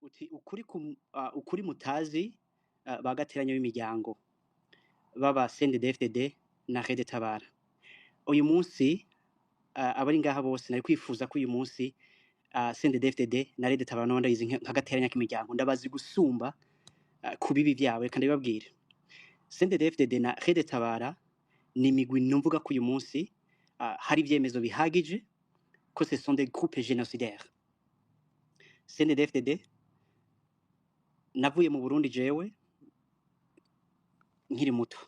uti ukuri mutazi bagateranya b'imiryango baba CNDD-FDD na Red Tabara. Uyu munsi abari ngaha bose nari kwifuza ko uyu munsi CNDD-FDD na Red Tabara n'abandi bayizi nk'agateranya k'imiryango ndabazi gusumba ku bibi vyawe kandi babwire. CNDD-FDD na Red Tabara ni imigwi numvuga ko uyu munsi hari ivyemezo bihagije ko ce sont des groupes génocidaires. CNDD-FDD navuye mu Burundi jewe nkiri muto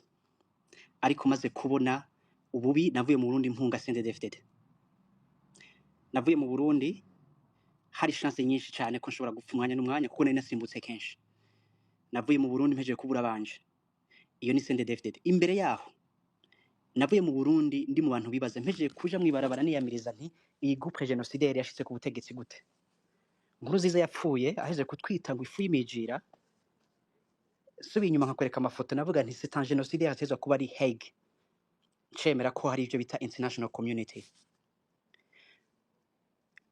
ariko maze kubona ububi navuye mu Burundi mpunga CNDD-FDD. Navuye mu Burundi hari chance nyinshi cyane ko nshobora gupfa umwanya n'umwanya kuko nari nasimbutse kenshi. Navuye mu Burundi mpejeje kubura banje. Iyo ni CNDD-FDD. Imbere yaho navuye mu Burundi ndi mu bantu bibaza mpejeje kuja mwibarabara niyamiriza nti iyi groupe génocidaire yashitse ku butegetsi gute. Nkuruziza yapfuye aheze kutwita ngo ifu y'imijira. Subi inyuma nkakwereka amafoto navuga nti c'est un génocidaire atezwa kuba ari Hague. Cemera ko hari ivyo bita international community.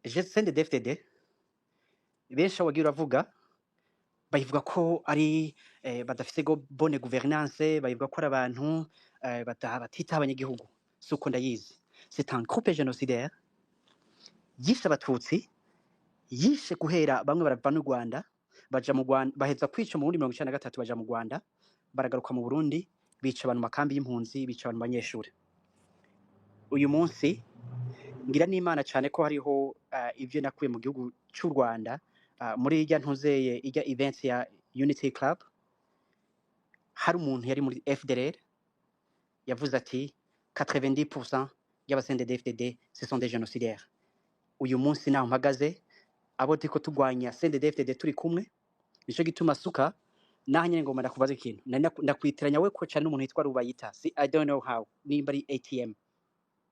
CNDD-FDD benshi wagira uravuga bayivuga ko ari badafise bonne gouvernance, bayivuga ko ari abantu batita abanyagihugu. Suko ndayizi. C'est un groupe génocidaire yishe abatutsi, yishe guhera bamwe barava mu Rwanda baja mu Rwanda baheza kwica mu 1993 baja mu Rwanda baragaruka mu Burundi bica abantu makambi y'impunzi bica abantu banyeshure. Uyu munsi ngira n'Imana cyane ko hariho ivyo nakuye mu gihugu cy'u Rwanda muri irya ntuzeye irya events ya Unity Club hari umuntu yari muri FDLR yavuze ati 90% y'abasended-FDD ce sont des génocidaires. Uyu munsi naho mpagaze abo tiko tugwanya CNDD-FDD turi kumwe nico gituma suka nahanye ngoma ndakubaza ikintu ndakwitiranya we ko cyane umuntu yitwa Rubayita I don't know how nimba ari ATM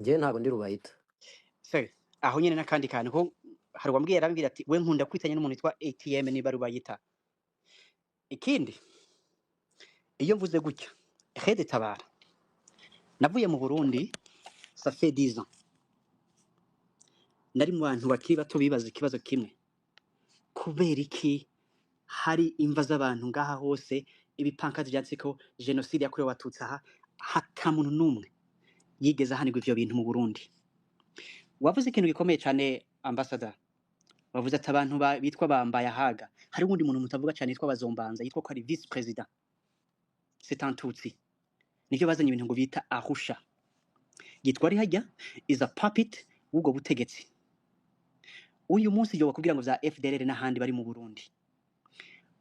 nje ntabwo ndi Rubayita aho nyene nakandi kantu ko hari wambwiye yarambwira ati we nkunda kwitanya n'umuntu yitwa ATM niba Rubayita. Ikindi iyo mvuze gutya Red Tabara navuye mu Burundi ça fait 10 ans nari mu bantu bakiri bato bibaza ikibazo kimwe kubera iki hari imva z'abantu ngaha hose ibipankazi byatsiko genocide yakorewe abatutsi aha hata muntu numwe yigeze ahanirwa ivyo bintu mu Burundi. Wavuze ikintu gikomeye cyane ambassador wavuze ati abantu bitwa bambaye ahaga hari undi muntu mutavuga cyane yitwa Bazombanza yitwa ko ari vice president c'est un tutsi nivyo bazanye ibintu ngo bita Arusha yitwa ari hajya is a puppet w'ubwo butegetsi. Uyu munsi yo bakubwira ngo za FDLR n'ahandi bari mu Burundi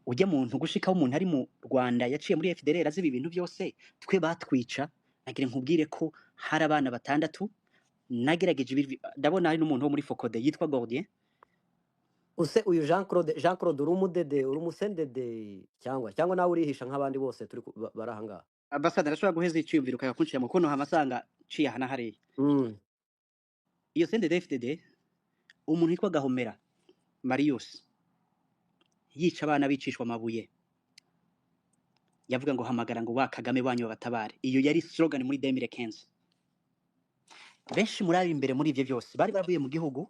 ujya muntu gushikaho umuntu ari mu Rwanda yaciye muri FDLR azi ibintu byose twe batwica nagire nkubwire ko hari abana batandatu nagerageje ndabona hari n'umuntu wo muri Focode yitwa Gordien use uyu Jean Claude urumudede urumusendede cyangwa nawe urihisha nk'abandi bose turi barahanga ambassador ashobora guheza icyumviro kayakunshira mu kono hamasanga ciye hana hariya iyo CNDD-FDD umuntu yitwa Gahomera Marius yica abana bicishwa amabuye yavuga ngo hamagara ngo Kagame banyu batabare. Iyo yari slogan muri 2015. Benshi muri ari imbere muri ivyo byose bari bavuye mu gihugu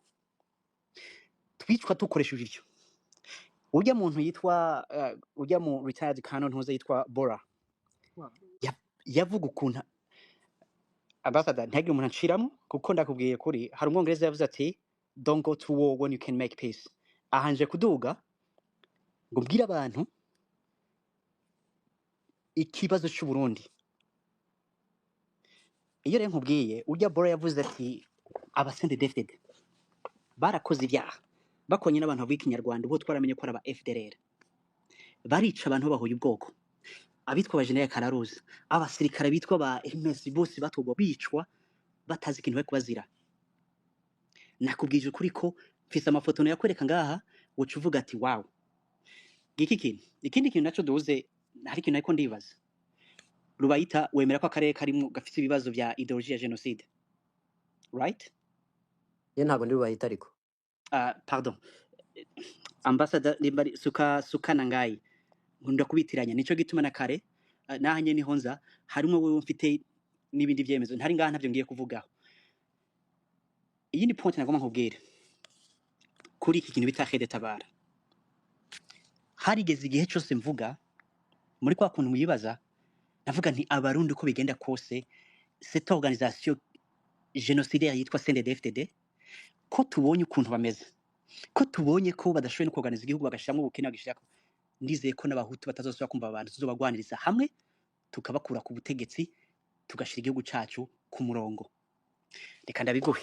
twicwa tukoresheje ivyo. Ujya muntu yitwa ujya mu retired canon ntuze yitwa Bora yavuga ukuntu ambassador ntagire umuntu aciramo kuko ndakubwiye kuri hari umwongereza yavuze ati don't go to war when you can make peace. Ahanje kuduga ngo mbwira abantu ikibazo cy'u Burundi. Iyo rero nkubwiye ujya Bora yavuze ati abasended-FDD barakoze ibyaha bakonye n'abantu bavuga ikinyarwanda ubo twaramenye ko aba FDLR barica abantu bahoye ubwoko abitwa ba General Kararuza abasirikare bitwa ba MS bose batogwa bicwa batazi ikintu bari kubazira. Nakubwije ukuri ko mfise amafoto yakwereka ngaha uca uvuga ati wow ikindi kintu naco duze hari ikintu ariko ndibaza Rubayita wemera ko akarere karimo gafite ibibazo bya ideologie ya genocide right? Ye ntabwo ndi Rubayita ariko pardon ambassador limbari sukana ngayi nkunda kubitiranya nico gituma na kare nahanye niho nza harimo wewe mfite nibindi byemezo ntari ngaha ntavyo ngiye kuvugaho. Iyi ni point nagoma nkubwira kuri iki kintu bita Red Tabara harigeze igihe cyose mvuga muri kwa kuntu muyibaza navuga nti abarundi uko bigenda kose cette organisation génocidaire yitwa CNDD-FDD ko tubonye ukuntu bameze ko tubonye ko badashoboye no kuorganiza igihugu bagashiramo ubukene bagashirako ndizeye ko n'abahutu batazosubira kumva abantu tuzobagwaniriza hamwe tukabakura ku butegetsi tugashira igihugu cacu ku murongo reka ndabiguhe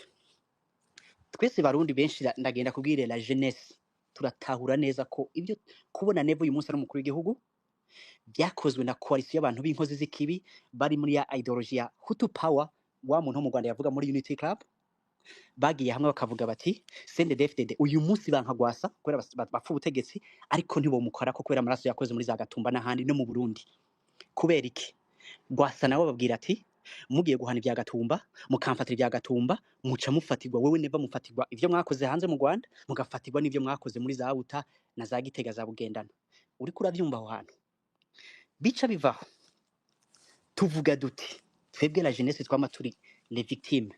twese barundi benshi ndagenda kubwire la jeunesse turatahura neza ko ibyo kubona Nevo uyu munsi ari umukuru w'igihugu byakozwe na coalition y'abantu b'inkozi z'ikibi bari muri ya ideology ya Hutu power wa muntu wo mu Rwanda yavuga muri Unity Club bagiye hamwe bakavuga bati CNDD-FDD uyu munsi bankagwasa kubera bapfa ubutegetsi ariko ntibomukora ko kubera amaraso yakoze muri za Gatumba n'ahandi no mu Burundi kubera iki gwasa nawe babwira ati mugiye guhana ibya Gatumba mukamfatira ibya Gatumba muca mufatirwa wewe neva mufatirwa ivyo mwakoze hanze mu Rwanda mugafatirwa n'ivyo mwakoze muri za Buta na za Gitega za Bugendana uri kuravyumva aho hantu bica bivaho tuvuga duti twebwe la jeunesse twama turi les victimes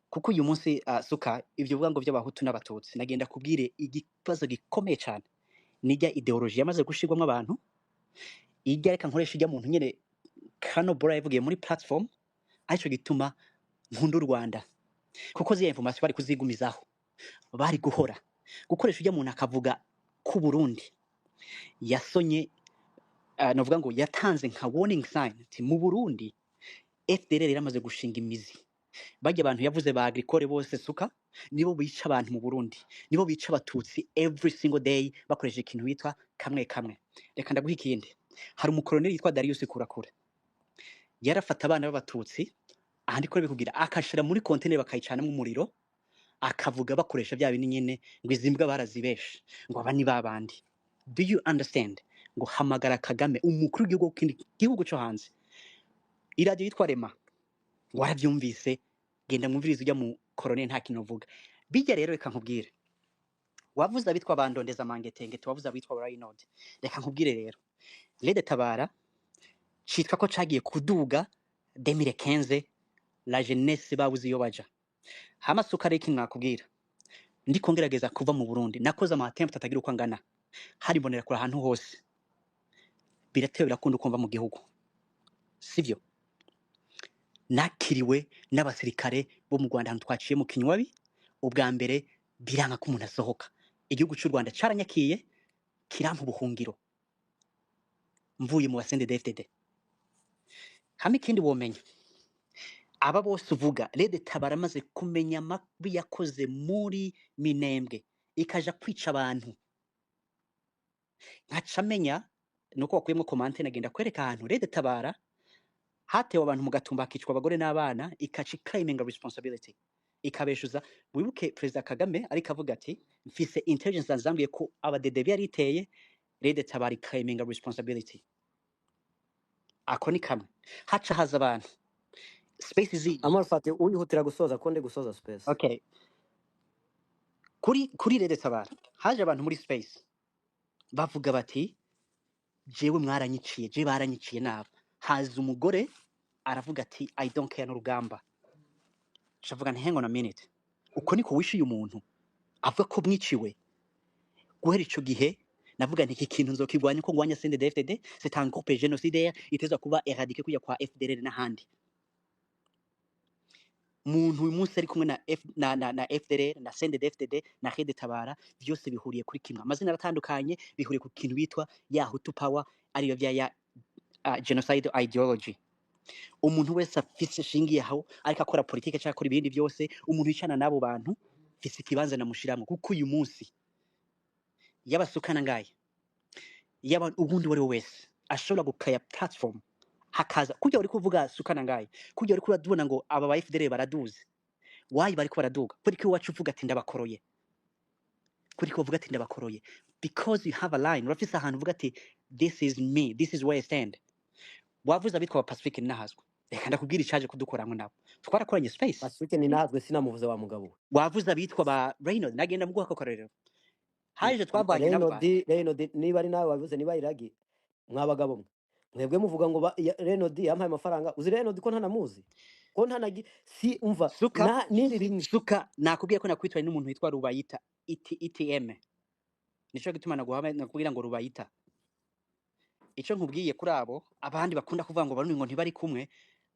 kuko uyu munsi suka ivyo vuga ngo vy'abahutu n'abatutsi nagenda kubwire igipazo gikomeye cyane nijya ideology yamaze gushirwamo abantu ijya reka nkoresha ijya muntu nyene Kano Bora yavugiye muri platform arico gituma nkunda u Rwanda kuko ziya information bari kuzigumizaho bari guhora gukoresha ujya muntu akavuga ku Burundi yasonye novuga ngo yatanze nka warning sign ati mu Burundi FDLR iramaze gushinga imizi bajya abantu yavuze ba agricole bose suka nibo bica abantu mu Burundi nibo bica abatutsi every single day bakoresheje ikintu bitwa kamwe kamwe reka ndaguha ikindi hari umukoloneli yitwa Darius Kurakura yarafata abana b'abatutsi ahandi ko bikugira akashira muri container bakayicana mu muriro akavuga bakoresha bya bintu nyene ngo izimbwa barazibesha ngo aba ni babandi do you understand ngo hamagara Kagame umukuru w'igihugu kindi gihugu cyo hanze iradio yitwa Rema waravyumvise genda mwumvirize ujya mu colonel nta kinovuga bijya rero reka nkubwire wavuze abitwa bandondeza mangetenge tuwavuze abitwa Raynaud reka nkubwire rero Lede Tabara citwa ko cagiye kuduga 2015 la jeunesse babuze iyo baja hamasuka reki mwakubwira ndiko ngerageza kuva mu Burundi nakoze ama attempt atagira uko angana hari bonera kuri ahantu hose biratewe birakunda ukumva mu gihugu sivyo nakiriwe n'abasirikare bo mu Rwanda ahantu twaciye mu Kinywabi ubwa mbere biranga ko umuntu asohoka igihugu cy'u Rwanda caranyakiye kirampa ubuhungiro mvuye mu CNDD-FDD hamwe ikindi womenya aba bose uvuga Lede Tabara amaze kumenya amabi yakoze muri Minembwe ikaja kwica abantu nkacamenya nuko wakuyemo komante nagenda kwereka ahantu Lede Tabara hatewe abantu mu Gatumba akicwa abagore n'abana ikaci claiming a responsibility ikabeshuza wibuke President Kagame ariko avuga ati mfise intelligence zanzambwiye ko abadede yariteye Lede Tabara claiming a responsibility ako ni kamwe haca haza abantu space zi Amarfati uyihutira gusoza konde gusoza space okay kuri Lede Tabara haje abantu muri space bavuga bati jewe mwaranyiciye je baranyiciye nabo haza umugore aravuga ati I don't care n'urugamba shavuga nti hang on a minute uko niko wishiye umuntu avuga ko mwiciwe guhera ico gihe navuga nti iki kintu nzokigwanya ko ngwanya CNDD-FDD c'est un groupe génocidaire iteza kuba éradiqué kuya kwa FDLR n'ahandi muntu uyu munsi ari kumwe na FDLR na CNDD-FDD na Lede Tabara byose bihuriye kuri kimwe amazina aratandukanye bihuriye ku kintu bitwa ya Hutu power ariyo vya ya genocide ideology umuntu wese afise shingiye aho ariko akora politike cyangwa akora ibindi byose umuntu yicana nabo bantu fise ikibanza namushiramo kuko uyu munsi yabasukana ngaye yaba ubundi wari wese ashobora gukaya platform hakaza kujya uri kuvuga sukana ngaye kujya uri kuradubona ngo aba ba FDL baraduze wayi bariko baraduga kuri wacu uvuga ati ndabakoroye kuri ko uvuga ati ndabakoroye because you have a line urafise ahantu uvuga ati this is me this is where I stand wavuze abitwa Pacific n'ahazwa reka ndakubwira icaje kudukorango nabo twarakoranye space Pacifique ni nahazwe sinamuvuze wa mugabo wavuze abitwa ba Raynaud nagenda muguha kokorero haje twavanye nabo Raynaud niba ari nawe wavuze niba iragi mwabagabo mwe mwebwe muvuga ngo Raynaud yampaye amafaranga uzi Raynaud ko ntanamuzi ko ntanagi si umva suka niri rimwe suka nakubwiye ko nakwitwa n'umuntu witwa Rubayita ITM nico gituma nakubwira ngo rubayita. Ico nkubwiye kuri abo abandi bakunda kuvuga ngo barundi ngo ntibari kumwe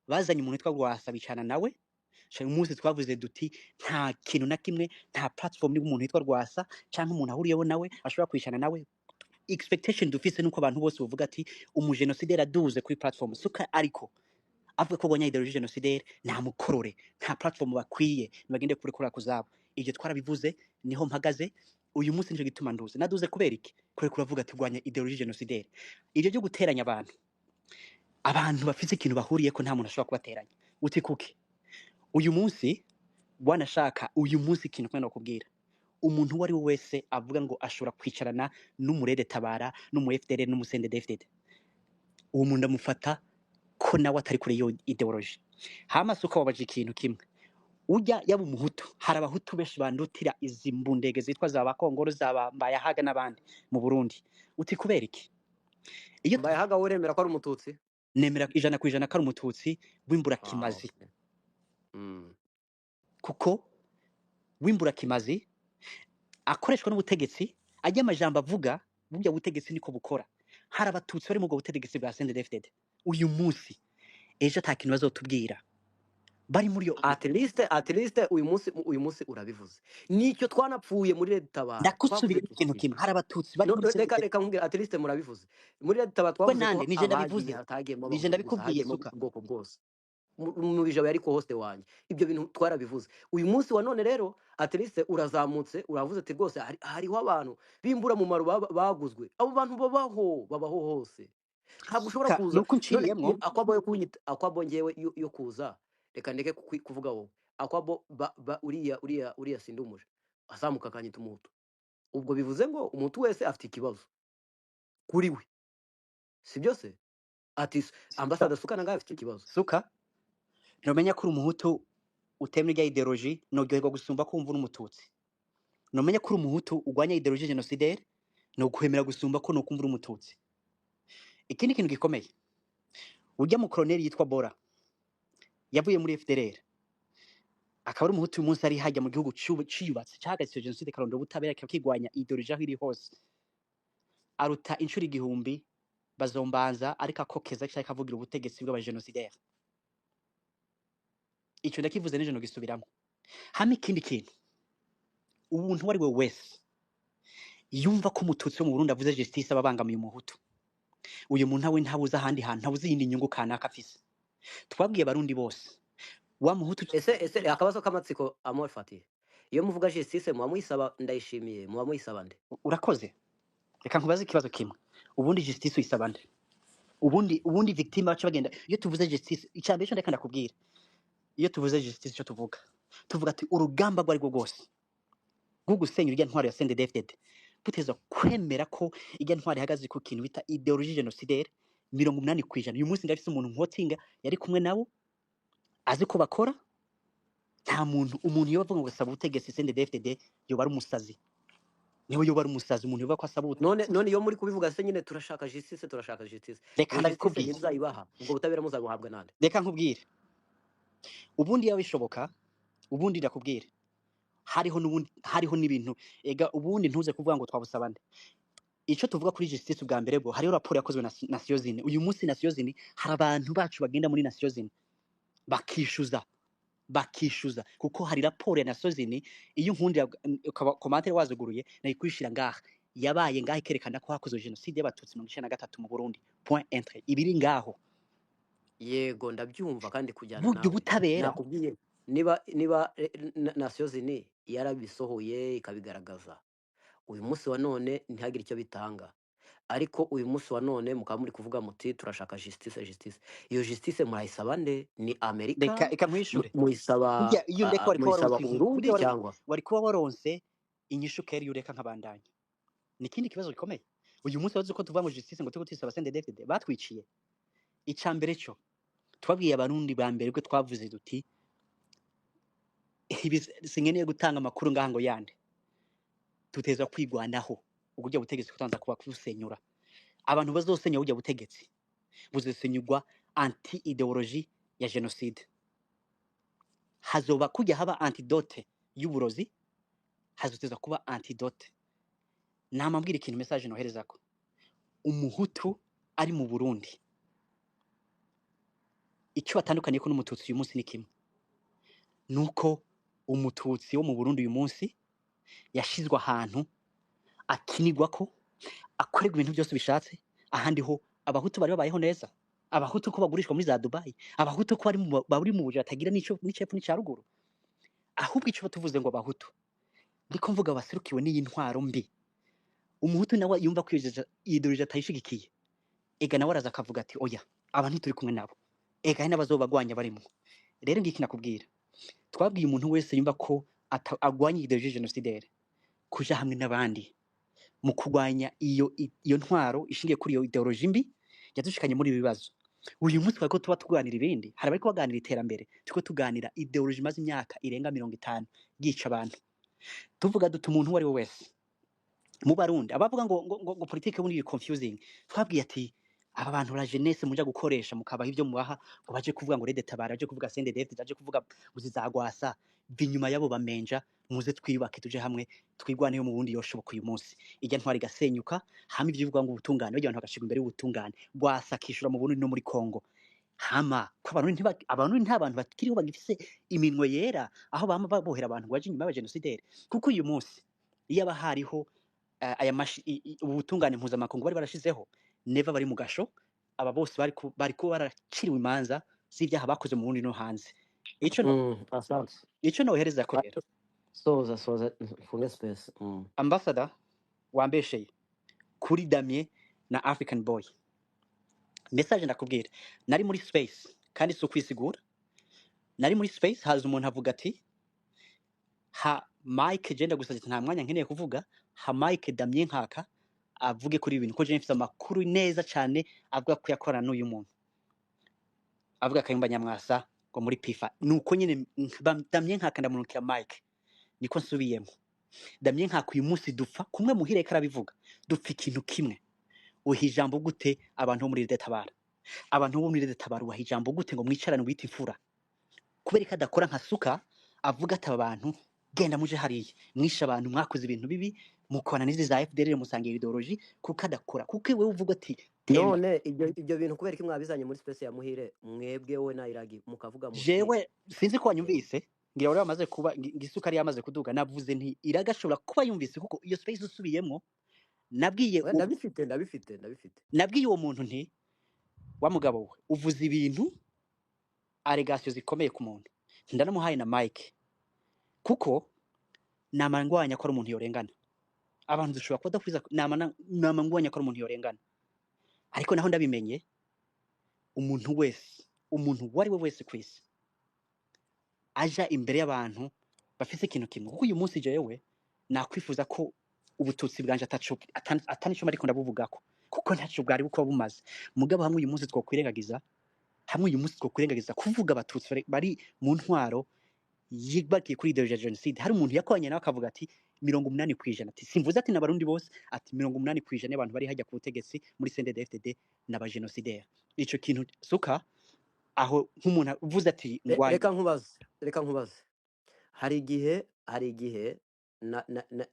bazanye umuntu witwa Rwasa bicana nawe. Uyu munsi twavuze duti nta kintu na kimwe, nta platform n'umuntu witwa Rwasa canke umuntu ahuriyeho nawe ashobora kwicana nawe. Expectation dufise nuko abantu bose bavuga ati umugenosideri aduze kuri platform suka, ariko avuga ko gonya ideologie genocidaire nta mukorore, nta platform bakwiye nibagende kuri kuzabo. Ivyo twarabivuze, niho mpagaze uyu munsi nico gituma nduze. Naduze kubera iki? Kure kuravuga ati gwanya ideologie genocidaire. Ivyo byo guteranya abantu bafise ikintu bahuriyeko nta muntu ashobora kubateranya. Uti kuki? Uyu munsi wanashaka uyu munsi ikintu kwenda kubwira umuntu wari wese avuga ngo ashobora kwicarana n'umurede tabara n'umu FDL n'umusende DFDD, uwo muntu amufata ko nawe atari kure yo ideologie. Hama suka wabaje ikintu kimwe, ujya yaba umuhutu, hari abahutu benshi bandutira izi mbundege zitwa za bakongoro zaba Mbayahaga n'abandi mu Burundi. Uti kubera iki? Iyo Mbayahaga uremera ko ari umututsi? nemera 100% ko ari umututsi w'imburakimazi. Okay. Kuko w'imburakimazi akoreshwa n'ubutegetsi, ajya amajambo avuga burya butegetsi niko bukora. Hari abatutsi bari mu bwo butegetsi bwa CNDD-FDD uyu munsi, ejo atakintu bazotubwira bari muri yo. At least uyu munsi urabivuze, nicyo twanapfuye muri Red Tabara. Ndakusubira ikintu kimwe, hari abatutsi bari muri reka nkubwira, at least murabivuze muri Red Tabara. Twavuze ko nije ndabivuze, nije ndabikubwiye suka ubwoko bwose mu bijabo ariko hoste wanje, ibyo bintu twarabivuze. Uyu munsi wa none rero at least urazamutse, uravuze ati rwose hariho abantu bimbura mu maru baguzwe. Abo bantu babaho hose, ntabwo ushobora kuza nuko nciyemo akwabo ngewe yo kuza. Reka ndeke kuvuga wowe akwabo uriya sindumuje azamuka akanyita umuhutu. Ubwo bivuze ngo umuhutu wese afite ikibazo kuri we, si byose? Ati ambassador Suka nangaye afite ikibazo. Suka nomenya ko umuhutu utemera rya ideologie no gihego gusumba kumva n'umututsi. Nomenya ko umuhutu ugwanya ideologie genocidaire no kwemera gusumba ko no kumva n'umututsi. Ikindi kintu gikomeye, ujya mu colonel yitwa Bora yavuye muri FDLR, akaba ari umuhutu uyu munsi ari hajya mu gihugu ciyubatse cyahagaritse genocide karondera ubutabera kigwanya ideologie aho iri hose, aruta inshuro 1000 bazombanza ariko akokeza cyangwa akavugira ubutegetsi bw'abagenocidere. Icyo ndakivuze n'ejo no gisubiramo. Hama ikindi kintu, ubuntu wari we wese yumva ko umututsi wo mu Burundi avuze justice ababangamiye umuhutu, uyu muntu nawe ntabuza ahandi hantu, ntabuze yindi nyungu kanaka afise. Twabwiye abarundi bose wa muhutu ese akabazo k'amatsiko Amor Fatih, iyo muvuga justice muamwisaba Ndayishimiye, muamwisaba nde? Urakoze. Reka nkubaze ikibazo kimwe, ubundi justice uyisaba nde? Ubundi victime bacu bagenda, iyo tuvuze justice icyambere cyo ndeka ndakubwira, iyo tuvuze justice cyo tuvuga ati urugamba rwari rwo rwose rwo gusenya irya ntwaro ya CNDD-FDD buteza kwemera ko irya ntwaro ihagaze ku kintu bita ideologie genocidaire 80%. Uyu munsi ndafise umuntu nkotinga yari kumwe nabo azi ko bakora. Nta muntu iyo bavuga ngo asaba ubutegetsi CNDD-FDD yo bari umusazi, niwe yo bari umusazi. Umuntu yoba ko asaba none iyo muri kubivuga se nyine turashaka justice. Reka ndabikubwira, ntizayibaha ubwo butabera muzabuhabwa nande? Reka nkubwire, ubundi yawe bishoboka, ubundi ndakubwira hariho n'ibintu ega ubundi ntuze kuvuga ngo twabusaba nde. Ico tuvuga kuri justice ubwa mbere bwo hariho raporo yakozwe na Nations Unies. Uyu munsi Nations Unies hari abantu bacu bagenda muri Nations Unies bakishuza kuko hari raporo ya Nations Unies. Iyo nkundi commentaire wazuguruye nayikwishira ngaha, yabaye ngaha ikerekana ko hakozwe genocide y'abatutsi 1993 mu Burundi. Point entre ibiri ngaho. Yego ndabyumva kandi kujyana buryo butabera. Nakubwiye niba Nations Unies yarabisohoye ikabigaragaza, uyu munsi wa none ntihagire icyo bitanga. Ariko uyu munsi wa none mukaba muri kuvuga muti turashaka justice. Iyo justice murayisaba nde? Ni Amerika? Reka nkwishure, muyisaba iyo ndeko ariko Burundi cyangwa wari kuba waronse inyishu keri ureka nkabandanya. Nikindi kibazo gikomeye uyu munsi wazi ko tuvuga ngo justice ngo tuko tisaba CNDD-FDD batwiciye. Icambere cyo twabwiye abarundi ba mbere ko twavuze duti singeneye gutanga amakuru ngahango yande, tuteza kwigwanaho ubujya butegetsi kutanza kuba kusenyura. Abantu bazosenya ubujya butegetsi buzesenyugwa anti ideologie ya genocide. Hazoba kujya haba antidote y'uburozi, hazoteza kuba antidote namambwira ikintu message noherezako umuhutu ari mu Burundi icyo batandukaniye ko n'umututsi uyu munsi ni kimwe nuko umututsi wo mu Burundi uyu munsi yashizwe ahantu akinigwa ko akorerwa ibintu byose bishatse ahandi ho abahutu bari babayeho neza abahutu ko bagurishwa muri za Dubai abahutu ko bari mu buje atagira n'ico n'icepfu n'icaruguru ahubwo ico tuvuze ngo abahutu ndiko mvuga baserukiwe n'iyi ntwaro mbi umuhutu nawe yumva ko ideology atayishigikiye ega nawe araza akavuga ati oya abantu turi kumwe nabo ega hari n'abazobagwanya barimo rero ngiki nakubwira twabwiye umuntu wese yumva ko agwanya ideology genocidaire kuja hamwe n'abandi mu kugwanya iyo ntwaro ishingiye kuri iyo ideology mbi yadushikanye muri ibi bibazo uyu munsi twako tuba tuganira ibindi hari bari kubaganira iterambere tuko tuganira ideology maze imyaka irenga 50 gica abantu tuvuga dutu umuntu wari wese mu Barundi abavuga ngo politique muri confusing twabwiye ati aba bantu la jeunesse muja gukoresha mukabaho ivyo mubaha ngo baje kuvuga ngo rede tabara baje kuvuga CNDD baje kuvuga uzizagwasa binyuma yabo bamenja muze twibake tuje hamwe twigwane yo mu bundi yoshoboka uyu munsi ijya ntwari gasenyuka hamwe ivyo bivuga ngo ubutungane bajya abantu bagashigwa imbere y'ubutungane bwasakishura mu Burundi no muri Kongo hama ko abantu nta bantu bakiriho bagifise iminwe yera aho bama babohera abantu baje inyuma ya genocidaire kuko uyu munsi iyo abahariho aya ubutungane mpuzamakungu bari barashizeho never bari mu gasho aba bose bari ko baraciriwe imanza z'ivyaha bakoze mu Burundi no hanze ico nohereza ko rero soza funga space ambassador wambesheye kuri Damien na African Boy message ndakubwira nari muri space kandi so kwisigura nari muri space haza umuntu avuga ati ha Mike genda gusa nta mwanya nkeneye kuvuga ha Mike Damien nkaka avuge kuri ibintu ko je mfite amakuru neza cyane avuga ko yakorana n'uyu muntu avuga Kayumba Nyamwasa ngo muri PIFA nuko nyine Damien nkaka ndamunukira Mike niko nsubiyemo Damien nkaka uyu munsi dupfa kumwe muhire karabivuga dupfa ikintu kimwe uhijambo gute abantu bo muri Leta Tabara abantu bo muri Leta Tabara uhijambo gute ngo mwicarane ubita imfura kubera kadakora nka suka avuga ati abantu genda muje hariye mwisha abantu mwakoze ibintu bibi mukona n'izi za FDL musangiye ideology kuko adakora kuko wewe uvuga ati none ibyo bintu kubera iki mwabizanye muri space ya muhire mwebwe we na Iragi mukavuga mu jewe sinzi ko wanyumvise ngira wari wamaze kuba ngisukari yamaze kuduga navuze nti iragashobora kuba yumvise kuko iyo space usubiyemo nabwiye ndabifite nabwiye uwo muntu nti wa mugabo we uvuze ibintu allegation zikomeye ku muntu ndanamuhaye na Mike kuko namangwanya ko ari umuntu yorengana abantu dushobora kuba dafuriza namangwanya ko ari umuntu yorengana ariko naho ndabimenye umuntu wari we wese kwisi aja imbere y'abantu bafise ikintu kimwe kuko uyu munsi jewe nakwifuza ko ubututsi bwanje atanico mariko ndabuvugako kuko ntaco bwari buko bumaze mugabo hamwe uyu munsi twokwirengagiza kuvuga abatutsi bari mu ntwaro yibakiye kuri ideology ya genocide hari umuntu yakwanye nawe akavuga ati 80% ati simvuze ati n'abarundi bose ati 80% y'abantu bari hajya ku butegetsi muri CNDD-FDD n'aba genocidaire ico kintu suka aho nk'umuntu uvuze ati reka nkubaze hari igihe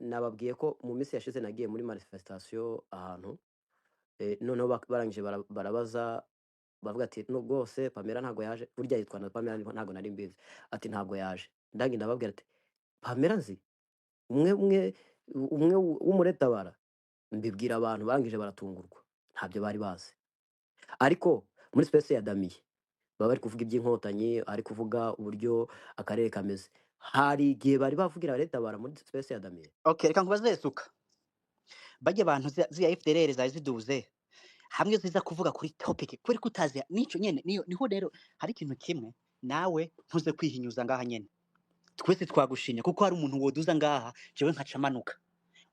nababwiye ko mu minsi yashize nagiye muri manifestation ahantu noneho barangije barabaza bavuga ati no rwose Pamela ntago yaje burya yitwa na Pamela ntago nari mbizi ati ntago yaje ndangi ndababwira ati Pamela nzi umwe w'umuretabara mbibwira abantu barangije baratungurwa ntabyo bari bazi ariko muri space ya Damien baba bari kuvuga iby'inkotanyi ari kuvuga uburyo akarere kameze hari igihe bari bavugira retabara muri space ya Damien okay reka nkubaze suka bajye abantu ziya FDLR zaje ziduze hamwe ziza kuvuga kuri topic kweri kutazi nico nyene niho rero hari ikintu kimwe nawe ntuze kwihinyuza ngaha nyene twese twagushinya kuko hari umuntu woduza ngaha jewe nkacamanuka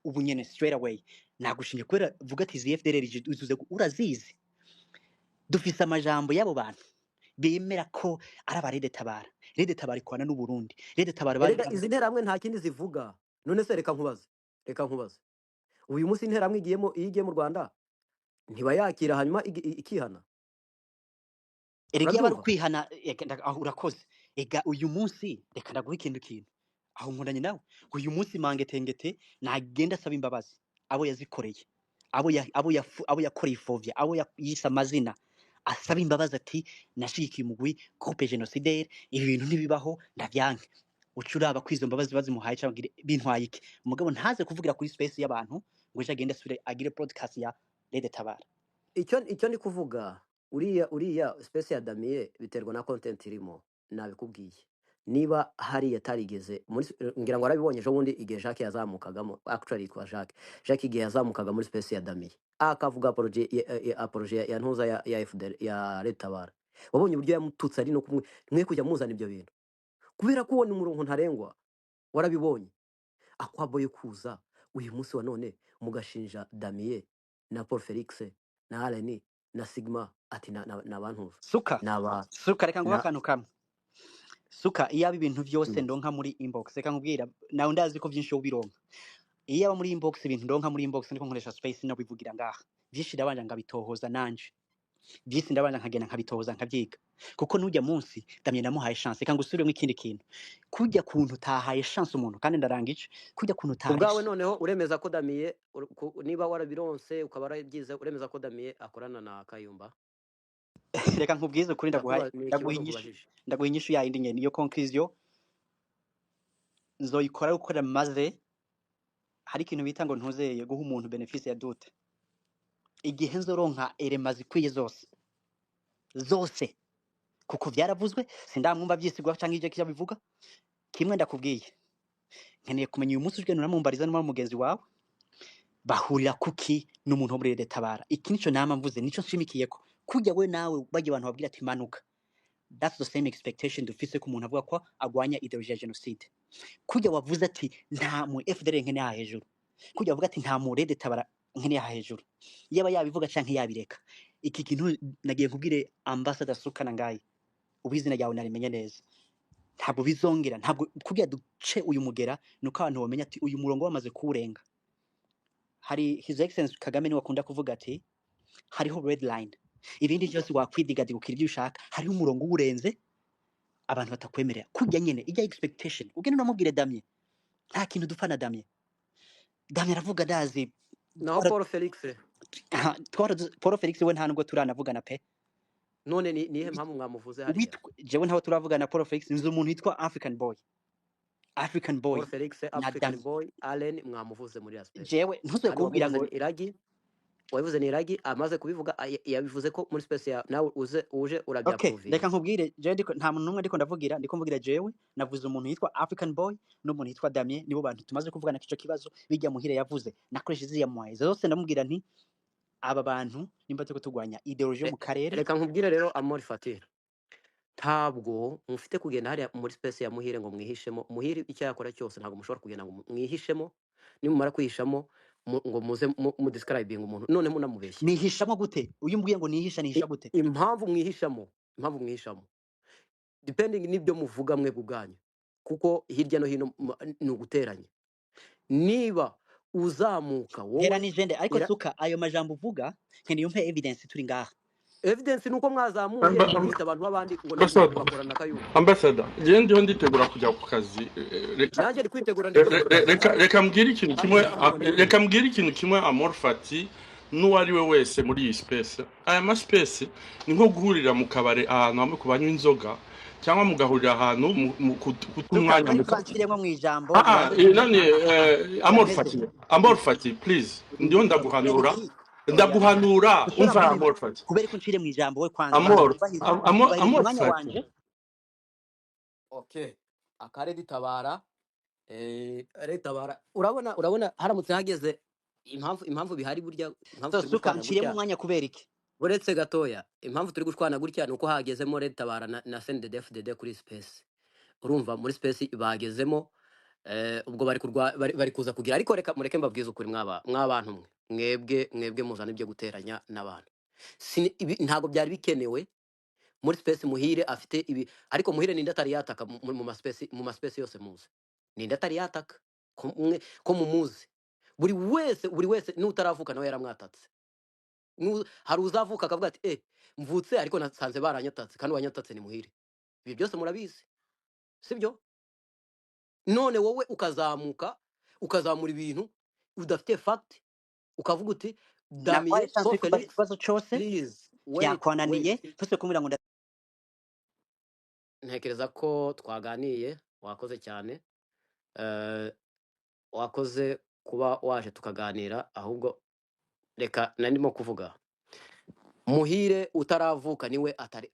ubu nyene straight away nagushinya kwera vuga ati ZFDLR uzuze urazizi dufise amajambo yabo bantu bemera ko ari abarede tabara ikwana n'u Burundi rede tabara bari izi nteramwe nta kindi zivuga none se reka nkubaze uyu munsi interamwe igiye mu Rwanda ntibayakira hanyuma ikihana erega bari kwihana urakoze ega uyu munsi reka ndaguha ikintu aho nkundanye nawe uyu munsi mangetengete nagenda asaba imbabazi abo yazikoreye, abo yakoreye ipfobya, abo yise amazina, asaba imbabazi ati nashigikiye umugwi groupe génocidaire, ibi bintu ntibibaho ndavyanke. Uca uraba ko izo mbabazi bazimuhaye canke bintwaye iki? Mugabo ntaze kuvugira kuri space y'abantu ngo ejo agende asubire agire podcast ya Rede Tabara. icyo ndi kuvuga, uriya space ya Damien biterwa na content irimo. Nabikubwiye, niba hari yatarigeze ngira ngo arabibonye ejo bundi igihe Jacques yazamukagamo, actually yitwa Jacques igihe yazamukaga muri space ya Damien akavuga projet ya ntuza ya FDL ya Rede Tabara, wabonye uburyo yamututse ari no kumwe mwe kujya muzana ibyo bintu kubera ko ubona umurongo ntarengwa. Warabibonye akwaboye kuza uyu munsi wa none mugashinja Damien na Paul Felix na Aleni na Sigma ati na bantuza Suka naba reka nguha na akantu kamwe. Suka iyo aba ibintu byose ndonka muri inbox, reka nkubwira nawe ndazi ko byinshi ubironka. Iyo aba muri inbox, ibintu ndonka muri inbox ndiko nkoresha space no bivugira ngaha, byinshi ndabanje ngabitohoza nanje, byinshi ndabanje nkagenda nkabitohoza nkabyiga, kuko nujya munsi Damien namuhaye chance. Reka ngusubiremo ikindi kintu, kujya kuntu utahaye chance umuntu, kandi ndarangije kujya kuntu utahaye ubwawe noneho uremeza ko Damien niba warabironse ukaba warabyize, uremeza ko Damien akorana na Kayumba. reka nkubwize ukuri, ndaguha inyishu yayindi nyene. Iyo conclusion nzoyikora gukora maze hari ikintu bita ngo ntuzeye guha umuntu benefice ya doute. Igihe nzoronka elema zikwiye zose kuko vyaravuzwe sindamwumva vyisigwa canke ije kibivuga kimwe. Ndakubwiye nkeneye kumenya uyu munsi ujwe nuramumbariza n'umwe mugenzi wawe bahurira kuki n'umuntu wo muri Rede Tabara. Iki nico nama mvuze, nico nshimikiyeko. Kujya we nawe bagiye abantu babwira ati manuka, that's the same expectation dufise ku muntu avuga ko agwanya ideologie ya genocide. Kujya wavuze ati nta mu FDL nkene ha hejuru, kujya wavuga ati nta mu Rede Tabara nkene ha hejuru, yaba yabivuga canke yabireka. Iki kintu nagiye kubwire ambassador Suka Nangayi, ubizina ryawe narimenye neza, ntabwo bizongera. Ntabwo kujya duce uyu mugera nuko abantu bamenya ati uyu murongo wamaze kurenga. Hari His Excellency Kagame ni wakunda kuvuga ati hariho red line, ibindi byose wakwidigadiga ukira ibyo ushaka, hariho umurongo urenze abantu batakwemerera. Kujya nyene ijya expectation ugende unamubwire Damien, nta kintu dupfana Damien aravuga dazi naho Paul Felix Paul Felix we nta nubwo turanavugana pe. none nihe mpamvu mwamuvuze hariya? Jewe ntaho turavugana Paul Felix, nzi umuntu yitwa African boy Paul Felix African boy Allen mwamuvuze muri aspect. Jewe ntuzwe kubwira ngo Iragi wabivuze ni Iragi amaze kubivuga yabivuze ko muri space ya nawe uje urabya okay. prove. Reka nkubwire jewe nta muntu numwe ndiko ndavugira, ndiko mvugira jewe navuze umuntu yitwa African boy n'umuntu yitwa Damien, nibo bantu tumaze kuvugana kico kibazo bijya muhire yavuze nakoresha izi ya mwaye zose. Ndamubwira nti aba bantu nimba teko tugwanya ideologie mu karere. Reka nkubwire rero Amor Fatira, ntabwo mufite kugenda hariya muri space ya Muhire ngo mwihishemo. Muhire icyo yakora cyose ntabwo mushobora kugenda ngo mwihishemo, nimumara kwihishamo ngo muze mu describing umuntu none munamubeshye. Nihishamo gute? Uyu mbwiye ngo nihisha gute? Impamvu mwihishamo depending nibyo muvuga mwe buganye, kuko hirya no hino ni uguteranya. Niba uzamuka wowe hera ni jende, ariko Suka ayo majambo uvuga nkene yumpe evidence turi ngaha. Evidence nuko mwazamuye mwita abantu babandi ngo nakorana Kayumba. Ambassador je ndiho nditegura kujya ku kazi. Nanjye kwitegura reka mbwira ikintu kimwe Amor Fati n'uwari we wese muri iyi space. Aya ma space ni nko guhurira mu kabare ahantu hamwe kubanywa inzoga, cyangwa mugahurira ahantu kutumwanya mukakiremo mu ijambo. Nani Amor Fati please, ndiho ndaguhanura umva Amor Fati, kubera ko ncire mu ijambo we kwanza Amor Fati. Okay, akare ditabara Tabara urabona haramutse hageze impamvu bihari burya Suka ncire mu mwanya kubera iki? Uretse gatoya impamvu turi gushwana gutya nuko hagezemo Rede Tabara na CNDD-FDD kuri space. Urumva muri space bagezemo ubwo bari kuza kugira, ariko reka mureke mbabwiza ukuri mw'abantu mwebwe muzana ibyo guteranya n'abantu. Ntago byari bikenewe muri space. Muhire afite ibi, ariko Muhire ni ndatari yataka mu ma space yose muze, ni ndatari yataka ko mumuzi. Buri wese n'utaravuka nawe yaramwatatse. Hari uzavuka akavuga ati mvutse ariko nasanze baranyatatse, kandi wanyatatse ni Muhire. Ibi byose murabizi sibyo? None wowe ukazamura ibintu udafite fact, ukavuga uti naguhaye Damien chance Paul yo kubaza Felix ikibazo cyose please wait cyakwananiye wait ntuse kumbwira ngo ntekereza ko twaganiye wakoze cyane eh, wakoze kuba waje tukaganira ahubwo reka narimo kuvuga muhire utaravuka niwe atari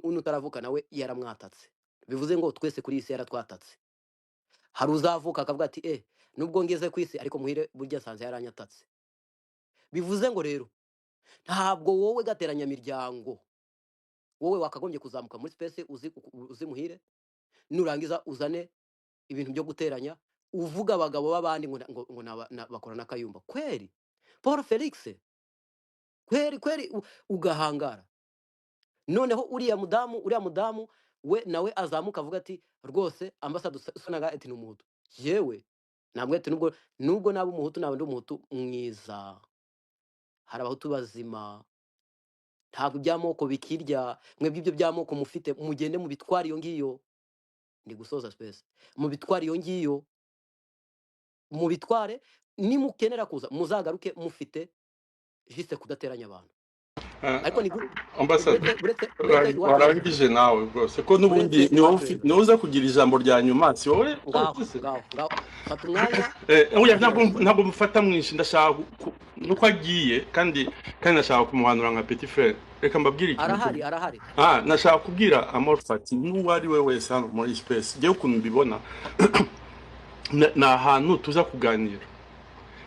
n'utaravuka nawe yaramwatatse bivuze ngo twese kuri iyi si yaratwatatse hari uzavuka akavuga ati nubwo ngeze ku isi ariko muhire burya asanze yaranyatatse bivuze ngo rero ntabwo wowe gateranyamiryango wowe wakagombye kuzamuka muri space uzi muhire nurangiza uzane ibintu byo guteranya uvuga abagabo b'abandi ngo bakora n'akayumba kweri Paul Felix kweri ugahangara noneho uriya mudamu we nawe azamuka avuga ati rwose ambassador Sonaga ati n'umuhutu yewe namwe ati nubwo naba umuhutu naba ndi umuhutu mwiza hari abahutu bazima ntabwo iby'amoko bikirya mwebwe ibyo by'amoko mufite mugende mu bitwara iyo ngiyo ndi gusoza space mu bitwara iyo ngiyo mu bitware nimukenera kuza muzagaruke mufite juste kudateranya abantu ariko ni ambassador warangije nawe rwose ko nubundi ni uza kugira ijambo rya nyuma si wowe ngaho fata umwanya oya ntabwo mufata mwinshi ndashaka nuko agiye kandi ndashaka kumuhanura nka petit frère reka mbabwire ikintu arahari nashaka kubwira Amorphati n'uwo ari we wese hano muri space ngewe ukuntu mbibona ni ahantu tuza kuganira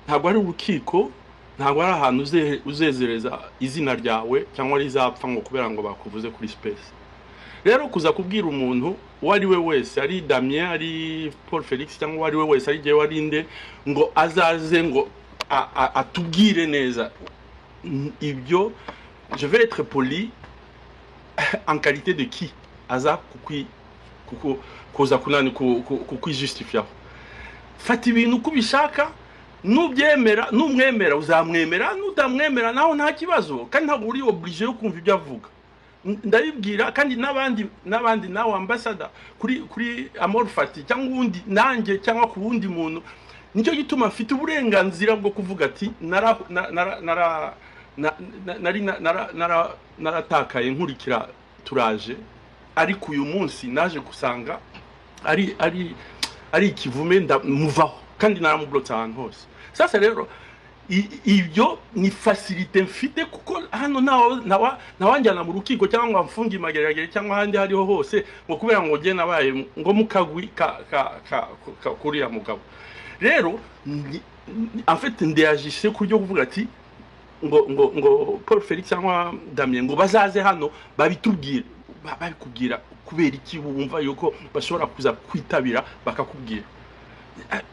ntabwo ari urukiko ntabwo ari ahantu uzezereza izina ryawe cyangwa rizapfa ngo kubera ngo bakuvuze kuri space rero kuza kubwira umuntu uwo ari we wese ari Damien ari Paul Felix cyangwa uwo ari we wese ari jewe ari nde ngo azaze ngo atubwire neza ibyo je vais être poli en qualité de qui aza kuza kunani kukwijustifiaho fata ibintu uko ubishaka nubyemera numwemera uzamwemera nutamwemera naho nta kibazo kandi ntabwo uri obligé yo kumva ibyo avuga ndabibwira kandi n'abandi nawe ambassador kuri Amorphati cyangwa undi nanjye cyangwa ku wundi muntu nicyo gituma mfite uburenganzira bwo kuvuga ati naratakaye nkurikira turaje ariko uyu munsi naje gusanga ari ikivume ndamuvaho kandi naramublotse ahantu hose sasa rero ibyo ni facilité mfite kuko hano nawanjyana mu rukiko cyangwa ngo mfunge imageragere cyangwa ahandi hariho hose ngo kubera ngo nge nabaye ngo mukagwi kuriya mugabo rero en fait ndeyagise kuryo kuvuga ati ngo Paul Felix cyangwa Damien ngo bazaze hano babikubwira kubera iki wumva yuko bashobora kuza kwitabira bakakubwira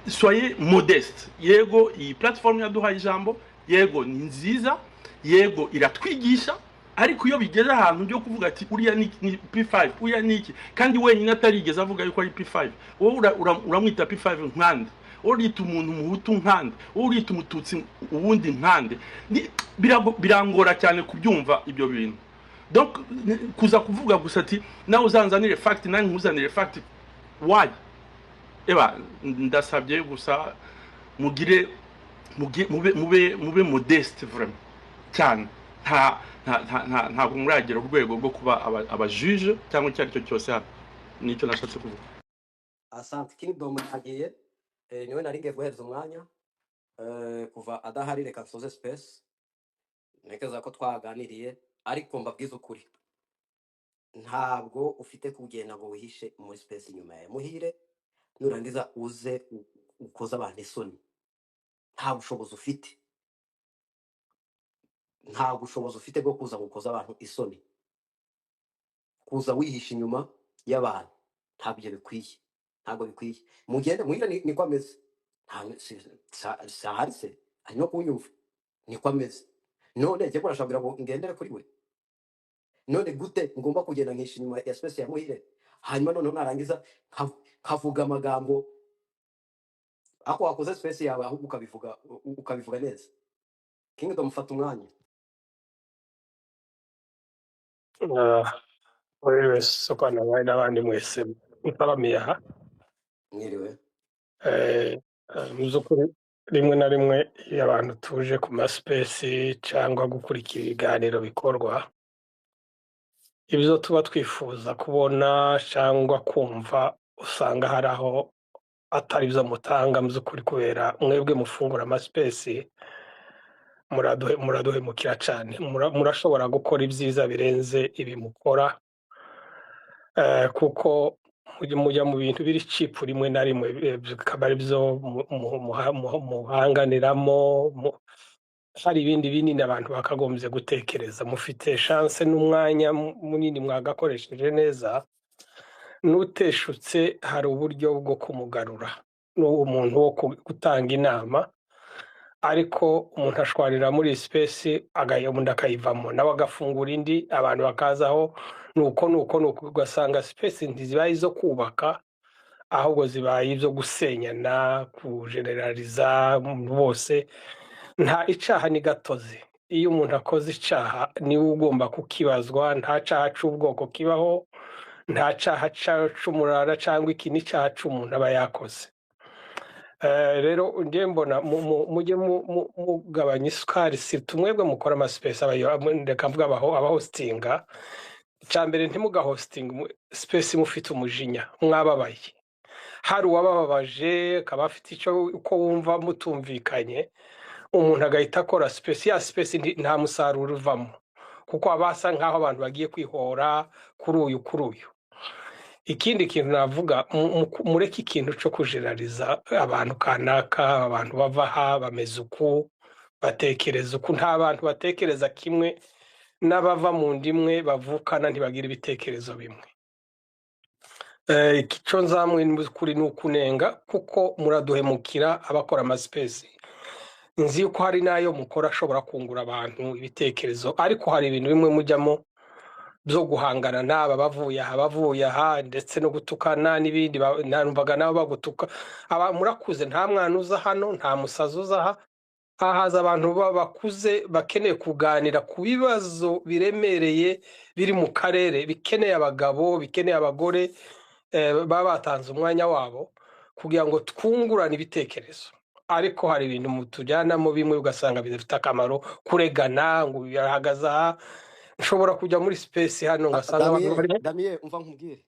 soyez modeste yego iyi platform yaduhaye ijambo yego ni nziza yego iratwigisha ariko iyo bigeze ahantu byo kuvuga ati uriya ni P5 uriya ni iki kandi wenyine atarigeze avuga yuko ari P5 wowe uramwita P5 nkande urita umuntu muhutu nkande urita umututsi ubundi nkande birangora cyane kubyumva ibyo bintu donc kuza kuvuga gusa ati nawe uzanzanire fact nanjye nkuzanire fact why eba ndasabye gusa mugire mube modeste vraiment cyane ntabwo muragera urwego rwo kuba abajuge cyangwa icyo ari cyo cyose hano nicyo nashatse kuvuga asante Kingdom agiye niwe nari ngiye guhereza umwanya kuva adahari reka nsoze space ntekereza ko twaganiriye ariko mbabwiza ukuri ntabwo ufite kugenda ngo wihishe muri space inyuma ya muhire nurangiza uze ukoza abantu isoni nta bushobozi ufite bwo kuza gukoza abantu isoni kuza wihisha inyuma y'abantu ntabwo bikwiye mugende muhire niko ameze sahari se ari no kunyumva niko ameze none njye kurashobora ngo ngendere kuri we none gute ngomba kugenda nkisha inyuma ya space ya muhire hanyuma noneho narangiza kavuga amagambo ako wakoze space yawe ahubwo ukabivuga neza Kingdom mufata umwanya buri wese uko nabaye n'abandi mwese mutaramiye aha mwiriwe mu by'ukuri rimwe na rimwe iyo abantu tuje ku masipesi cyangwa gukurikira ibiganiro bikorwa, ibyo tuba twifuza kubona cyangwa kumva usanga hari aho atari byo mutanga mu by'ukuri, kubera mwebwe mufungura amasipesi muraduhemukira cyane. Murashobora gukora ibyiza birenze ibi mukora, kuko mujya mu bintu biri cipu rimwe na rimwe, bikaba ari byo muhanganiramo. Hari ibindi binini abantu bakagombye gutekereza. Mufite chance n'umwanya munini mwagakoresheje neza, n'uteshutse hari uburyo bwo kumugarura, n'umuntu wo gutanga inama, ariko umuntu ashwarira muri space undi akayivamo nawe agafungura indi, abantu bakazaho nuko ugasanga space ntizibaye izo kubaka, ahubwo zibaye ibyo gusenyana, kujeneraliza bose. Nta icaha ni gatozi. Iyo umuntu akoze icaha niwe ugomba kukibazwa. Nta caha c'ubwoko kibaho, nta caha c'umurara cyangwa iki ni caha c'umuntu aba yakoze. Rero ngiye mbona mujye mugabanya isukari, si tumwebwe mukora amaspace reka mvuga abahostinga. Icyambere ntimugahostinga space mufite umujinya, mwababaye. Hari uwabababaje akaba afite icyo uko wumva mutumvikanye, umuntu agahita akora space, ya space nta musaruro uvamo, kuko abasa nkaho abantu bagiye kwihora kuri uyu. Ikindi kintu navuga, mureke ikintu cyo kujerariza abantu kanaka, abantu bavaha bameze uku, batekereza uku. Nta bantu batekereza kimwe, n'abava mu ndimwe bavukana ntibagira ibitekerezo bimwe. Icyo nzamwe kuri ni ukunenga, kuko muraduhemukira abakora amaspace. Nzi yuko hari n'ayo mukora ashobora kungura abantu ibitekerezo, ariko hari ibintu bimwe mujyamo byo guhangana n'aba bavuye aha ndetse no gutukana n'ibindi. Numvaga nabo bagutuka. Murakuze, nta mwana uza hano, nta musazi uza aha. Hahaza abantu bakuze bakeneye kuganira ku bibazo biremereye biri mu karere, bikeneye abagabo, bikeneye abagore, baba batanze umwanya wabo kugira ngo twungurane ibitekerezo. Ariko hari ibintu mutujyanamo bimwe ugasanga bidafite akamaro, kuregana ngo yarahagaze aha. Nshobora kujya muri space hano ngasanga abantu bari Damien, umva nkubwire,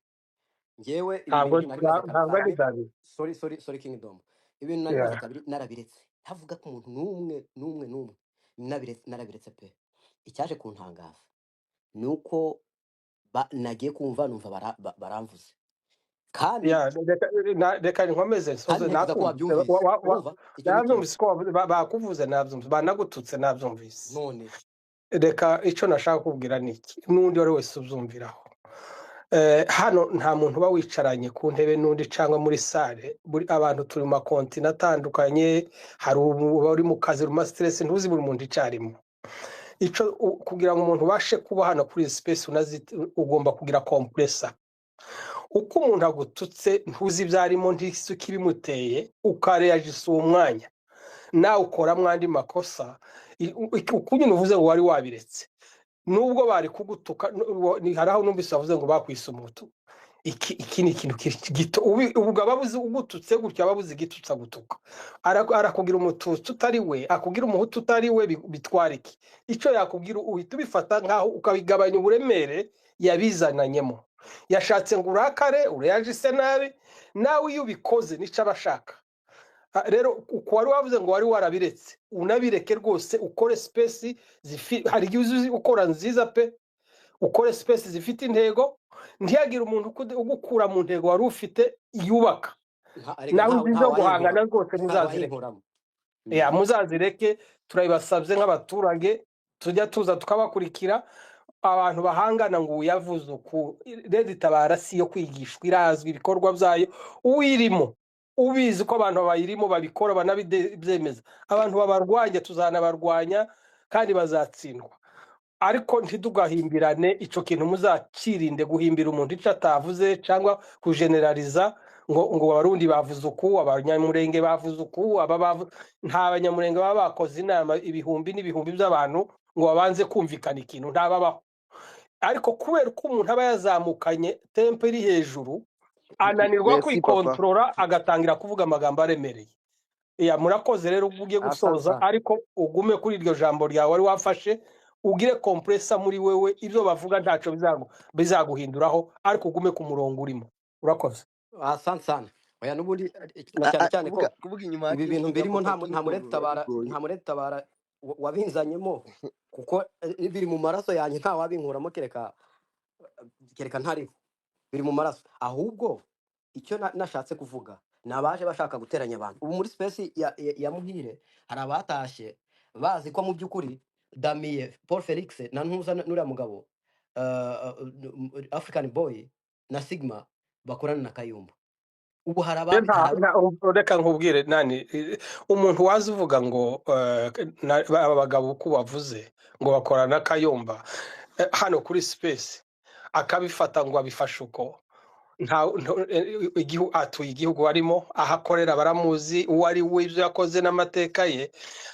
ngewe ntabwo ibintu nari maze ntabwo ari kabiri, David. sorry Kingdom, ibintu nari maze kabiri narabiretse, ntavuga ko umuntu n'umwe narabiretse pe. Icyaje kuntangaza ni uko nagiye kumva numva baramvuze, kandi reka nkomeze nsoze. nifuza ko wabyumvise. Nabyumvise ko bakuvuze, nabyumvise banagututse, nabyumvise. None Reka icyo nashaka kubwira ni iki, n'undi wari wese ubyumviraho. Hano nta muntu uba wicaranye ku ntebe n'undi cyangwa muri sale. Abantu turi mu makontina atandukanye, hari uri mu kazi, ruma stress, ntuzi buri muntu icyarimo. Icyo kugira ngo umuntu ubashe kuba hano kuri space ugomba kugira compressor. Uko umuntu agututse ntuzi ibyarimo, ntisuki bimuteye, ukareyagisa uwo mwanya, nawe ukora mwandi makosa. Uko nyine uvuze ngo wari wabiretse, nubwo bari kugutuka, hari aho numvise bavuze ngo bakwise umutu. Iki ni ikintu gito. Ubwo ababuze ugututse gutya, ababuze igitutsa gutuka, arakubwira umututsi utari we, akubwira umuhutu utari we, bitwara iki? Icyo yakubwira uhita ubifata nkaho ukabigabanya uburemere yabizananyemo. Yashatse ngo urakare, ureyagise nabi, nawe iyo ubikoze nicyo abashaka. Rero uko wari wavuze ngo wari warabiretse, unabireke rwose, ukore space hari igihe ukora nziza pe, ukore space zifite intego, ntiyagire umuntu ugukura mu ntego wari ufite yubaka. Nawe uzizo guhangana rwose muzazireke. Muzazireke, turabibasabye nk'abaturage, tujya tuza tukabakurikira. Abantu bahangana ngo yavuze uku, Red Tabara si yo kwigishwa, irazwi ibikorwa byayo, uwirimo ubizi ko abantu bayirimo babikora banabibyemeza. Abantu babarwanya tuzanabarwanya kandi bazatsindwa, ariko ntidugahimbirane. Ico kintu muzakirinde guhimbira umuntu icyo atavuze cyangwa kujeneraliza ngo abarundi bavuze uku, abanyamurenge bavuze uku, nta banyamurenge baba bakoze inama ibihumbi n'ibihumbi by'abantu ngo babanze kumvikana ikintu, ntababaho. Ariko kubera ko umuntu aba yazamukanye tempo iri hejuru, ananirwa kwikontorora, agatangira kuvuga amagambo aremereye. ya murakoze rero ugiye asante gusoza sana ariko ugume kuri iryo jambo ryawe wari wafashe ugire kompresa muri wewe ibyo bavuga ntacyo bizaguhinduraho ariko ugume ku murongo urimo urakoze asante sana oya n'ubundi na cyane cyane ko kuvuga inyuma ibi bintu ya birimo Papa nta Kingdom biba bigoye. nta muretabara wabinzanyemo kuko biri mu maraso yanjye nta wabinkuramo kereka ntariho biri mu maraso ahubwo icyo nashatse kuvuga ni abaje bashaka guteranya abantu ubu muri space ya muhire hari abatashye bazi ko mu by'ukuri Damiye Paul Felix na ntuza n'uriya mugabo African Boy na Sigma bakorana na Kayumba ubu hari reka nkubwire nani umuntu wazi uvuga ngo aba bagabo uko bavuze ngo bakorana na Kayumba hano kuri space akabifata ngo abifashe uko atuye igihugu arimo ahakorera baramuzi uwo ari we ibyo yakoze n'amateka ye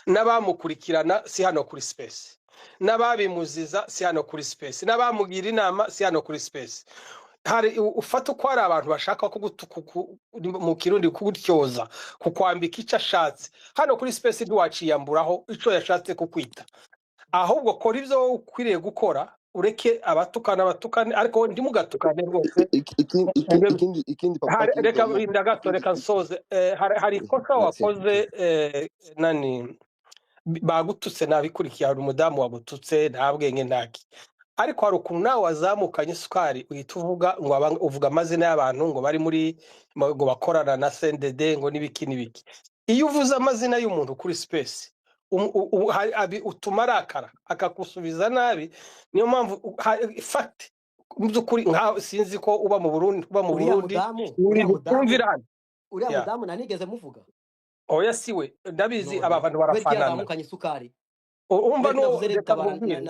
n'abamukurikirana si hano kuri space n'ababimuziza si hano kuri space n'abamugira inama si hano kuri space hari ufata uko hari abantu bashaka mu kirundi kugutyoza kukwambika icyo ashatse hano kuri space ntiwaciyamburaho icyo yashatse kukwita ahubwo kora ibyo wowe ukwiriye gukora ureke abatukane ariko ndimugatukane rwose reka rinda gato reka nsoze hari ikosa wakoze nani bagututse nabikurikiye hari umudamu wagututse nta bwenge ntaki ariko hari ukuntu nawe wazamukanye isukari uhita uvuga ngo uvuga amazina y'abantu ngo bari muri ngo bakorana na CNDD ngo n'ibiki n'ibiki iyo uvuze amazina y'umuntu kuri space utuma arakara akakusubiza nabi niyo mpamvu fati mu by'ukuri sinzi ko uba mu Burundi uriya mudamu nanigeze muvuga oya siwe ndabizi aba bantu barafanana umva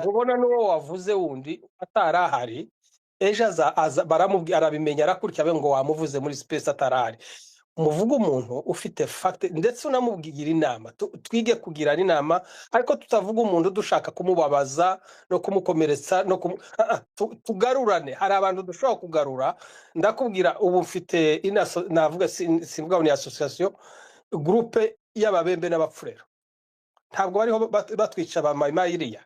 ubona n'uwo wavuze wundi atarahari ejo baramubwira arabimenya arakurikira ngo wamuvuze muri space atarahari muvuga umuntu ufite fact ndetse unamubwira inama twige kugirana inama ariko tutavuga umuntu dushaka kumubabaza no kumukomeretsa no tugarurane hari abantu dushobora kugarura ndakubwira ubu mfite navuga simvuga ni association groupe y'ababembe n'abapfurero ntabwo bariho batwica ba mayiriya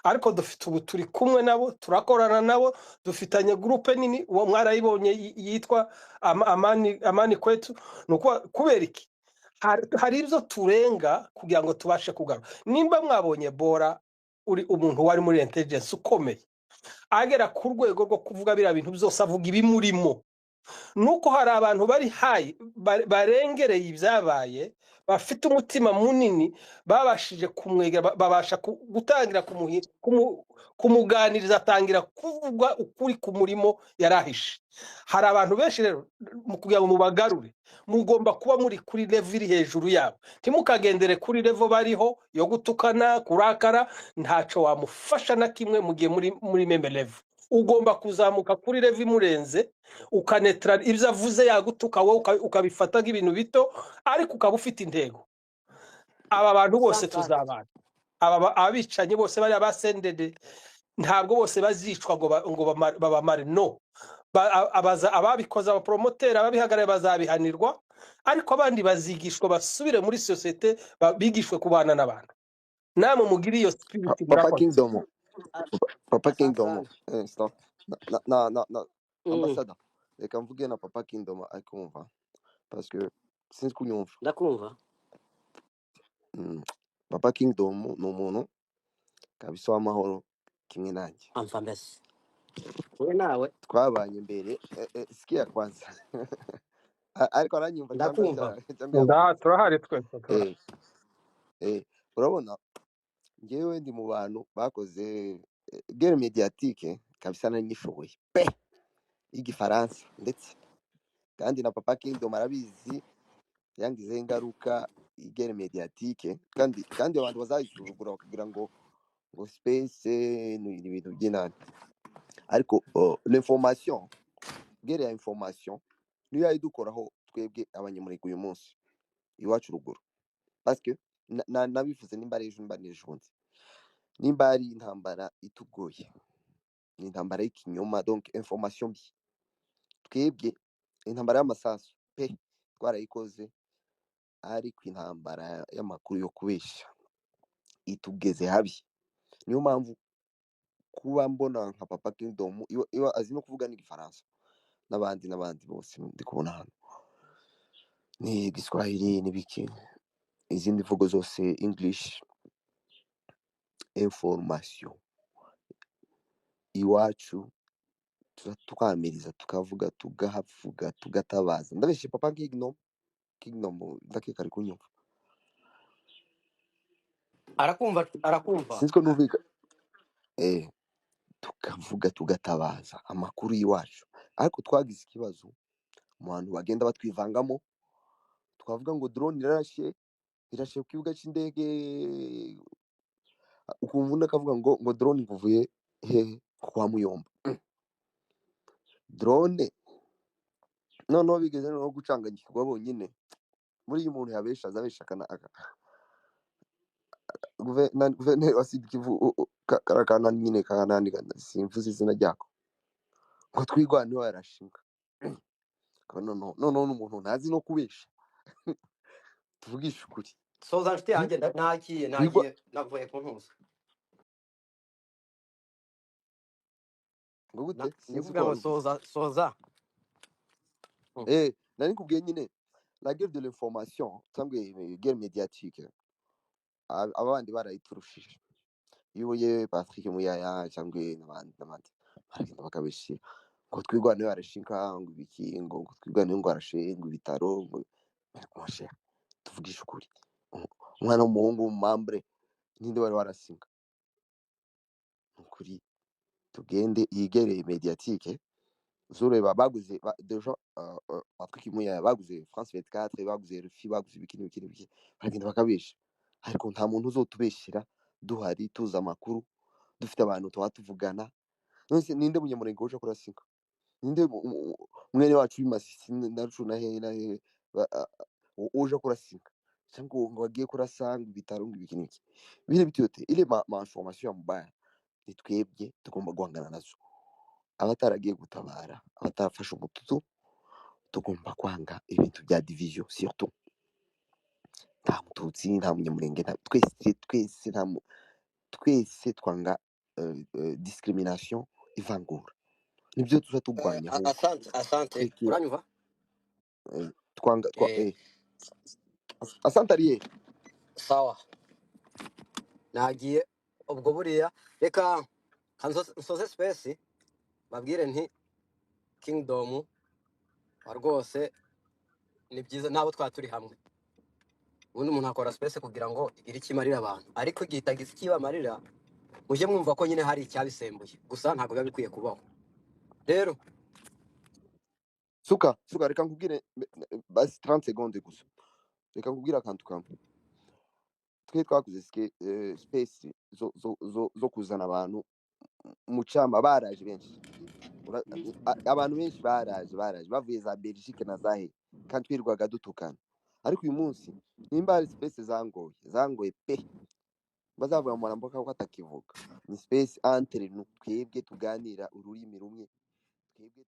ariko dufite ubu turi kumwe nabo turakorana nabo dufitanye groupe nini uwo mwarayibonye yitwa amani kwetu nuko kubera iki hari ibyo turenga kugira ngo tubashe kugarura nimba mwabonye Bora uri umuntu wari muri intelligence ukomeye agera ku rwego rwo kuvuga biriya bintu byose avuga ibimurimo nuko hari abantu bari hayi barengereye ibyabaye bafite umutima munini babashije kumwegera babasha gutangira kumuganiriza atangira kuvuga ukuri ku murimo yarahishe hari abantu benshi rero kugira ngo mubagarure mugomba kuba muri kuri level iri hejuru yabo ntimukagendere kuri level bariho yo gutukana kurakara ntaco wamufasha na kimwe mugiye muri meme level ugomba kuzamuka kuri level imurenze ukanetra ibyo avuze yagutuka wowe ukabifata nk'ibintu bito ariko ukaba ufite intego aba bantu bose tuzabana abicanye bose bari abasendede ntabwo bose bazicwa ngo babamare no ababikoze abapromotera ababihagarariye bazabihanirwa ariko abandi bazigishwa basubire muri societe bigishwe kubana n'abantu namwe mugire iyo spirit Papa Kingdom stop ambassador reka mvuge na Papa Kingdom akumva parce que sinzi kunyumva ndakumva Papa Kingdom ni umuntu kabisa w'amahoro kimwe nanjye amfa mbese wowe nawe twabanye mbere sikia kwanza ariko aranyumva ndakumva turahari twese urabona ngewe ndi mu bantu bakoze guerre médiatique kabisa nanyishoboye pe y'igifaransa ndetse kandi na Papa Kingdom arabizi yangize ingaruka guerre médiatique kandi abantu bazayisuzugura bakagira ngo space ni ibintu by'inani ariko l'information guerre ya information niyo yayidukoraho twebwe abanyamurenge uyu munsi iwacu ruguru parce que nabivuze nimba ari ejo nimba ni ejobundi nimba ari intambara itugoye ni intambara y'ikinyoma donc information mbi twebwe intambara y'amasasu pe twarayikoze ariko intambara y'amakuru yo kubesha itugeze habi. Niyo mpamvu kuba mbona nka Papa Kingdom iba azi no kuvuga n'igifaransa n'abandi bose ndi kubona hano ni Igiswahili n'ibiki, izindi mvugo zose English, information iwacu tukamiriza tukavuga tugahavuga tugatabaza. Ndabeshe Papa Kingdom ndakeka ari kunyumva, arakumva sinzi ko numvika tukavuga tugatabaza amakuru y'iwacu. Ariko twagize ikibazo mu bantu bagenda batwivangamo, twavuga ngo drone irashe ku kibuga cy'indege, ukumva undi akavuga ngo drone ivuye hehe kwa Muyomba. Drone noneho bigeze no gucanganyikirwa bonyine. Muri uyu muntu yabesha guverineri wa Sud Kivu karakana nyine kanandi simvuze izina ryako ngo twigwaneho yarashinga. noneho n'umuntu ntazi no kubesha tuvugisha ukuri. soza nshuti yanjye navuye ku ntuza ngo gute sinzi nivuga ngo soza nari nkubwiye nyine la guerre de l'information cyangwa guerre médiatique abandi barayiturushije. iyo uye Patrick Muyaya cyangwa n'abandi baragenda bakabeshya ngo twigwaneho yarashinga ngo ibiki ngo twigwaneho ngo arashe ngo ibitaro ngo tuvugisha ukuri. Umwana w'umuhungu w'umumambure ninde wari warasinga ukuri. Tugende yigereye médiatique zureba baguze deja Patrick Muyaya baguze France 24 baguze RFI baguze ibiki bagenda bakabesha. Ariko nta muntu uzotubeshira duhari tuza amakuru dufite abantu tuvugana. None ninde munyamurenge uje kurasinga? Ninde mwene wacu w'Imasisi na Rucu na he uje kurasinga cyangwa ngo bagiye kurasanga ibitaro ngo ibiki bire bitote. Ile ma information mubaya ni twebwe tugomba guhangana nazo. Abataragiye gutabara abatafashe umututu tugomba kwanga ibintu bya division surtout. Nta mututsi nta munyamurenge twese twanga discrimination ivangura. Nibyo tuza turwanyaho. asante uranyumva twanga asante ariye sawa nagiye ubwo buriya reka nsoze space babwire nti Kingdom rwose ni byiza nabo turi hamwe. Ubundi umuntu akora space kugira ngo igire ikimarira abantu, ariko igihe itagize ikibamarira mujye mwumva ko nyine hari icyabisembuye, gusa ntabwo biba bikwiye kubaho. Rero suka reka nkubwire basi 30 secondes gusa. Reka nkubwire akantu kamwe. Twe twakuze space zo kuzana abantu mu cyama baraje benshi. Abantu benshi baraje bavuye za Belgique na zahe kandi twirwaga dutukana. Ariko uyu munsi nimba hari space zangoye pe bazavuga mu maramboka ko atakivuga. Ni space entre nous twebwe tuganira ururimi rumwe twebwe